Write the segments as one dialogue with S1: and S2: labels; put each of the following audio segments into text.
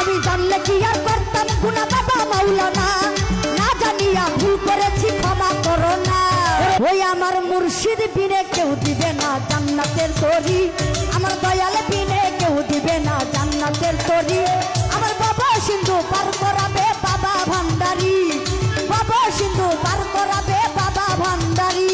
S1: আমি জানলে কি আর করতাম গুনাহ বাবা মাওলানা, না জানিয়া ভুল করেছি ক্ষমা করো না। ওই আমার মুর্শিদ বিনে কেউ দিবে না জান্নাতের তরি, আমার দয়াল বিনে কেউ দিবে না জান্নাতের তরি। আমার বাবা সিন্ধু পার করাবে বাবা ভান্ডারি, বাবা সিন্ধু পার করাবে বাবা ভান্ডারি।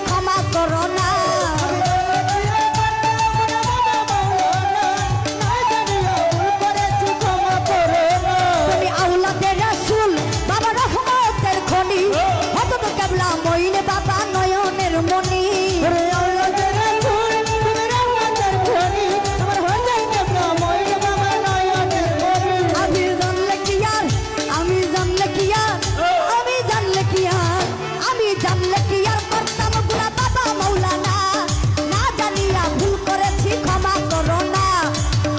S1: ক্ষমা করো না। তুমি আওলাদে রাসূল বাবা রহমতের খনি, হযরত কেবলা মঈন বাবা নয়নের মনি। আমি জানলে কি আর, আমি জানলে কি আর, আমি জানলে কি আর, আমি জানলে কি আর করতাম গুনাহ বাবা মাওলানা, না জানিয়া ভুল করেছি ক্ষমা করো না।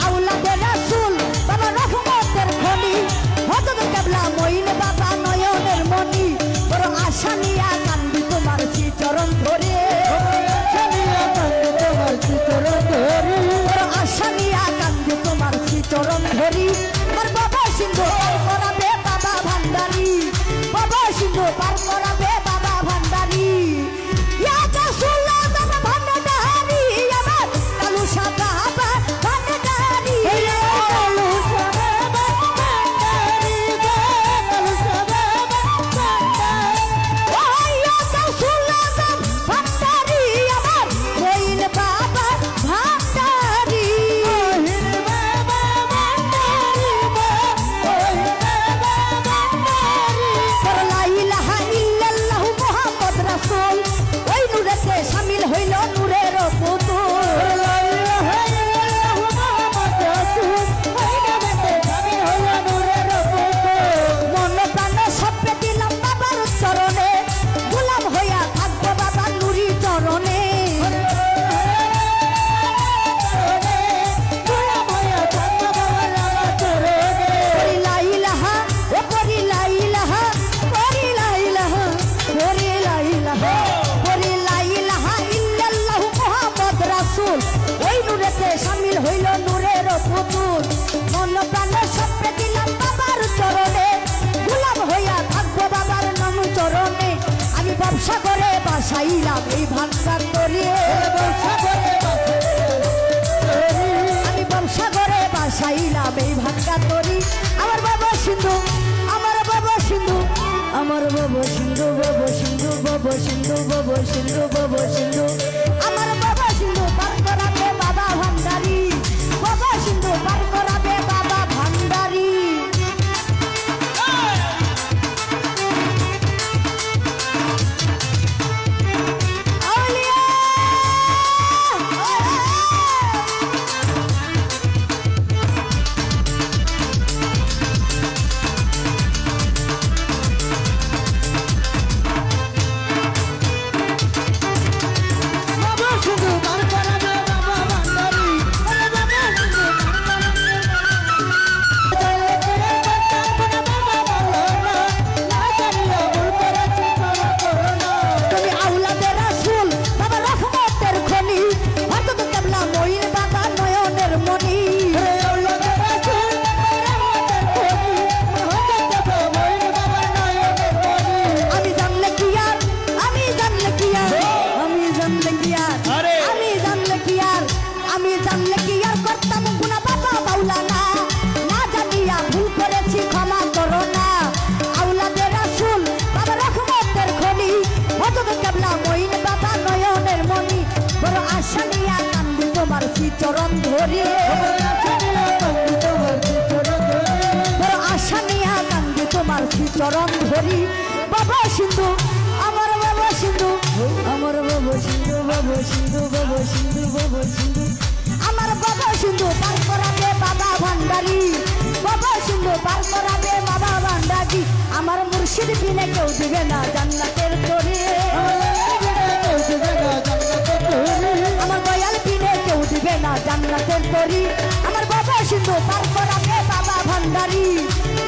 S1: আওলাদে রাসূল বাবা রহমতের খনি, হযরত কেবলা মঈন বাবা নয়নের মনি। বড় আশা নিয়া কান্দি তোমার চরণ ধরে, বড় আশা নিয়া কান্দি তোমার চরণ ধরি। আমার বাবা সিন্ধু পার করাবে বাবা ভান্ডারি, বাবা সিন্ধু পার করাবে বাবা ভান্ডারি। ইয়া রাসূলুল্লাহ বাবা ভান্ডারি, আমার কালু সাদা বাবা ভান্ডারি, কালু সাদা বাবা ভান্ডারি, কালু সাদা বাবা ভান্ডারি। ও ইয়া রাসূলুল্লাহ বাবা ভান্ডারি, আমার মঈন বাবা ভান্ডারি, মঈন বাবা ভান্ডারি, মঈন বাবা ভান্ডারি। লা ইলাহা ইল্লাল্লাহু মুহাম্মদ রাসূল, ওই নূরেতে শামিল হইল নূরের পুতুল। লা ইলাহা ইল্লাল্লাহু মুহাম্মদ রাসূল, ওই নূরেতে শামিল হইল নূরের পুতুল। মন প্রাণ সপে দিলাম বাবার চরণে, গোলাম হইয়া থাকবো বাবা নুরি চরণে। গোলাম হইয়া থাকবো বাবার চরণে। ওই লা ইলাহা, ও পরি লা ইলাহা, পরি লা ইলাহা, পরি লা ইলাহা, পরি লা ইলাহা ইল্লাল্লাহু মুহাম্মদ রাসূল, ওই নূরেতে শামিল হইল নূরের পুতুল। মন প্রাণ সপে দিলাম বাবার চরণে, গোলাম হইয়া থাকবো বাবার নাম চরণে। আমি ব্যবসা করে বাসাইলাম এই ভান্ডার তরি, আমি ব্যবসা করে বাসাইলাম এই ভান্ডার তরি। আমার বাবা সিন্ধু, আমার বাবা সিন্ধু, আমার বাবা সিন্ধু, বাবা সিন্ধু, বাবা সিন্ধু, বাবা সিন্ধু, বাবা সিন্ধু। আমার বাবা সিন্ধু পার করাবে বাবা ভান্ডারি, বাবা সিন্ধু পার করাবে বাবা ভান্ডারি। বাবা সিন্ধু পার করাবে বাবা ভান্ডারি, বাবা সিন্ধু পার করাবে। তুমি আওলাদে রাসূল বাবা রহমতের খনি, হযরত কেবলা মঈন বাবা নয়নের মনি। আমি জানলে কি আর, আমি জানলে কি আর, আমি জানলে কি আর, আমি জানলে কি আর, আমি জানলে কি আর করতাম গুনাহ বাবা মাওলানা, না জানিয়া ভুল করেছি ক্ষমা করো না। আওলাদে রাসূল বাবা রহমতের খনি, হযরত কেবলা মঈন বাবা নয়নের মনি। বড় আশা নিয়া কান্দি তোমার চরণ ধরি, বড় আশা নিয়া কান্দি তোমার চরণ ধরি। বাবা সিন্ধু, আমার বাবা সিন্ধু, আমার বাবা সিন্ধু, বাবা সিন্ধু, বাবা সিন্ধু, বাবা সিন্ধু। আমার বাবা সিন্ধু পার করাবে বাবা ভান্ডারি, বাবা সিন্ধু পার করাবে বাবা ভান্ডারি। আমার মুর্শিদ বিনে কেউ দিবে না জান্নাতের তরি, আমার দয়াল তরি আমার বাবা সিন্ধু পার করাবে বাবা ভান্ডারি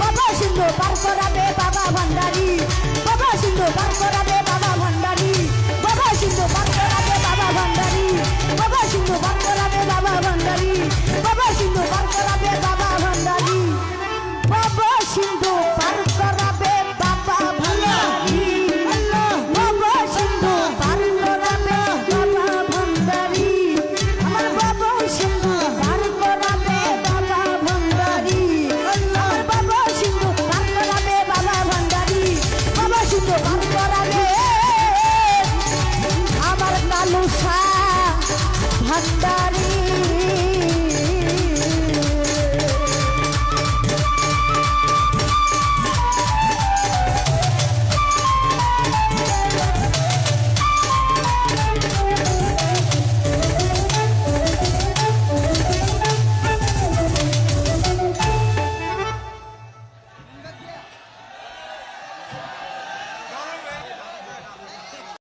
S1: বাবা সিন্ধু পার করাবে বাবা ভান্ডারি বাবা সিন্ধু পার করাবে বাবা ভান্ডারি বাবা সিন্ধু পার করাবে বাবা ভান্ডারি বাবা সিন্ধু পার করাবে বাবা ভান্ডারি বাবা সিন্ধু পার করাবে বাবা ভান্ডারি বাবা সিন্ধু পার করাবে বাবা ভান্ডারি বাবা সিন্ধু পার করাবে বাবা ভান্ডারি আমার বাবা সিন্ধু পার করাবে বাবা ভান্ডারি আমার বাবা সিন্ধু পার করাবে বাবা ভান্ডারি বাবা সিন্ধু পার করাবে আমার কালুসা ভান্ডারি